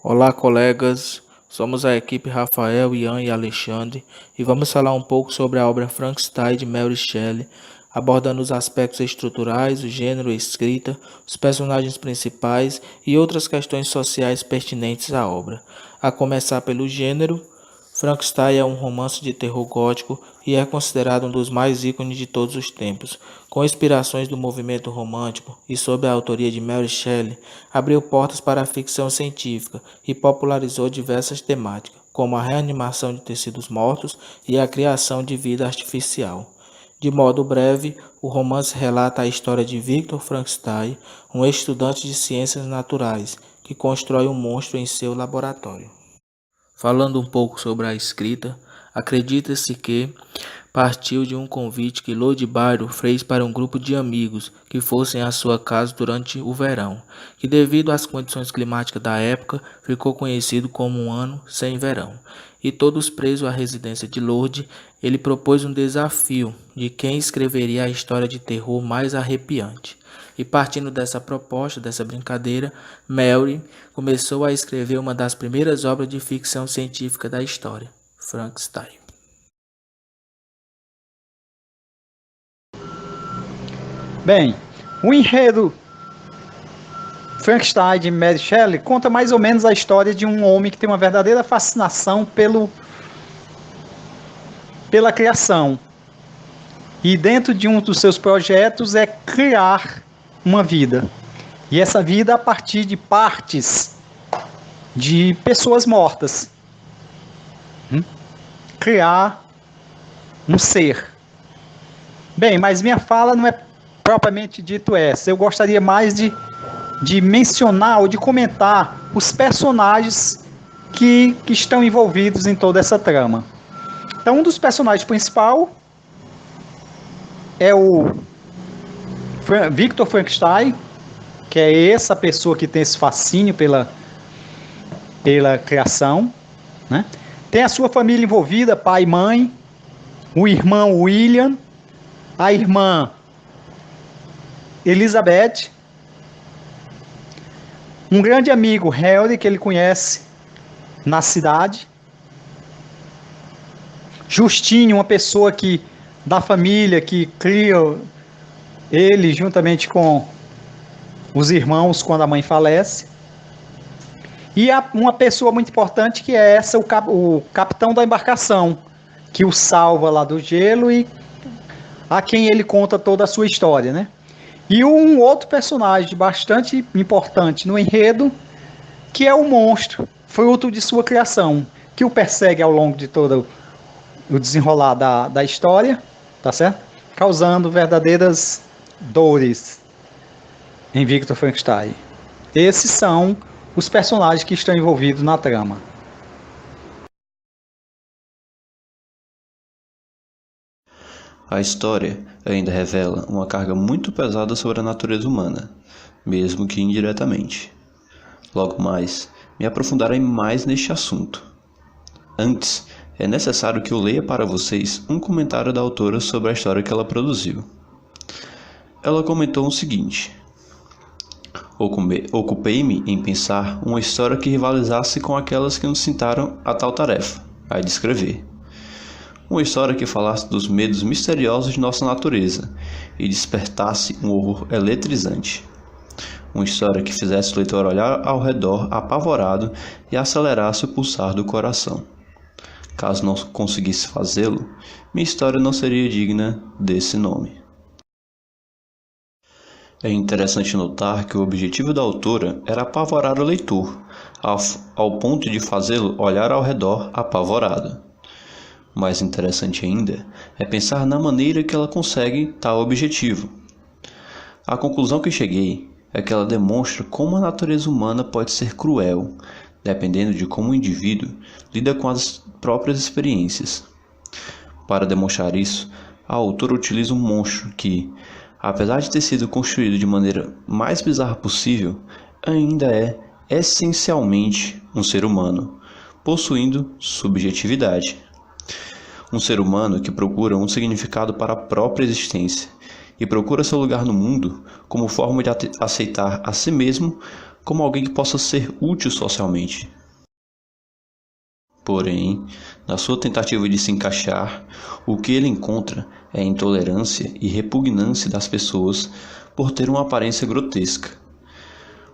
Olá, colegas. Somos a equipe Rafael, Ian e Alexandre e vamos falar um pouco sobre a obra Frankenstein de Mary Shelley, abordando os aspectos estruturais, o gênero, a escrita, os personagens principais e outras questões sociais pertinentes à obra. A começar pelo gênero, Frankenstein é um romance de terror gótico e é considerado um dos mais ícones de todos os tempos. Com inspirações do movimento romântico e sob a autoria de Mary Shelley, abriu portas para a ficção científica e popularizou diversas temáticas, como a reanimação de tecidos mortos e a criação de vida artificial. De modo breve, o romance relata a história de Victor Frankenstein, um estudante de ciências naturais que constrói um monstro em seu laboratório. Falando um pouco sobre a escrita, acredita-se que partiu de um convite que Lord Byron fez para um grupo de amigos que fossem à sua casa durante o verão, que devido às condições climáticas da época ficou conhecido como um ano sem verão. E todos presos à residência de Lord, ele propôs um desafio de quem escreveria a história de terror mais arrepiante. E partindo dessa proposta, dessa brincadeira, Mary começou a escrever uma das primeiras obras de ficção científica da história, Frankenstein. Bem, o enredo Frankenstein de Mary Shelley conta mais ou menos a história de um homem que tem uma verdadeira fascinação pela criação. E dentro de um dos seus projetos é criar uma vida. E essa vida a partir de partes de pessoas mortas. Criar um ser. Bem, mas minha fala não é propriamente dito essa. Eu gostaria mais de mencionar ou de comentar os personagens que estão envolvidos em toda essa trama. Então, um dos personagens principais é o Victor Frankenstein, que é essa pessoa que tem esse fascínio pela criação, né? Tem a sua família envolvida, pai e mãe, o irmão William, a irmã Elizabeth, um grande amigo, Harry, que ele conhece na cidade, Justinho, uma pessoa da família que cria ele juntamente com os irmãos quando a mãe falece, e uma pessoa muito importante que é o capitão da embarcação, que o salva lá do gelo e a quem ele conta toda a sua história, né? E um outro personagem bastante importante no enredo, que é o monstro, fruto de sua criação, que o persegue ao longo de todo o desenrolar da história, tá certo? Causando verdadeiras dores em Victor Frankenstein. Esses são os personagens que estão envolvidos na trama. A história ainda revela uma carga muito pesada sobre a natureza humana, mesmo que indiretamente. Logo mais, me aprofundarei mais neste assunto. Antes, é necessário que eu leia para vocês um comentário da autora sobre a história que ela produziu. Ela comentou o seguinte: ocupei-me em pensar uma história que rivalizasse com aquelas que nos sentaram a tal tarefa, a de escrever. Uma história que falasse dos medos misteriosos de nossa natureza e despertasse um horror eletrizante. Uma história que fizesse o leitor olhar ao redor apavorado e acelerasse o pulsar do coração. Caso não conseguisse fazê-lo, minha história não seria digna desse nome. É interessante notar que o objetivo da autora era apavorar o leitor, ao ponto de fazê-lo olhar ao redor apavorado. Mais interessante ainda é pensar na maneira que ela consegue tal objetivo. A conclusão que cheguei é que ela demonstra como a natureza humana pode ser cruel, dependendo de como o indivíduo lida com as próprias experiências. Para demonstrar isso, a autora utiliza um monstro que, apesar de ter sido construído de maneira mais bizarra possível, ainda é essencialmente um ser humano, possuindo subjetividade. Um ser humano que procura um significado para a própria existência e procura seu lugar no mundo como forma de aceitar a si mesmo como alguém que possa ser útil socialmente. Porém, na sua tentativa de se encaixar, o que ele encontra é a intolerância e repugnância das pessoas por ter uma aparência grotesca.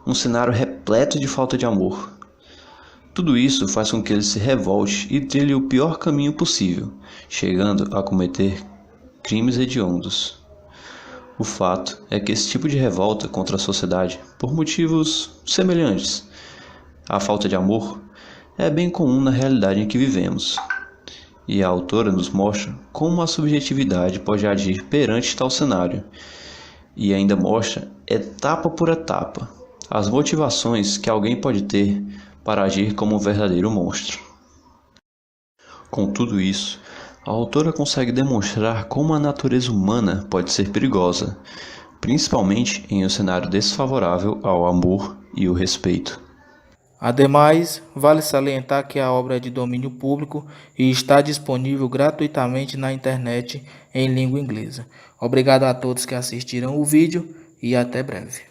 Um cenário repleto de falta de amor. Tudo isso faz com que ele se revolte e trilhe o pior caminho possível, chegando a cometer crimes hediondos. O fato é que esse tipo de revolta contra a sociedade, por motivos semelhantes à falta de amor, é bem comum na realidade em que vivemos. E a autora nos mostra como a subjetividade pode agir perante tal cenário, e ainda mostra, etapa por etapa, as motivações que alguém pode ter para agir como um verdadeiro monstro. Com tudo isso, a autora consegue demonstrar como a natureza humana pode ser perigosa, principalmente em um cenário desfavorável ao amor e o respeito. Ademais, vale salientar que a obra é de domínio público e está disponível gratuitamente na internet em língua inglesa. Obrigado a todos que assistiram o vídeo e até breve.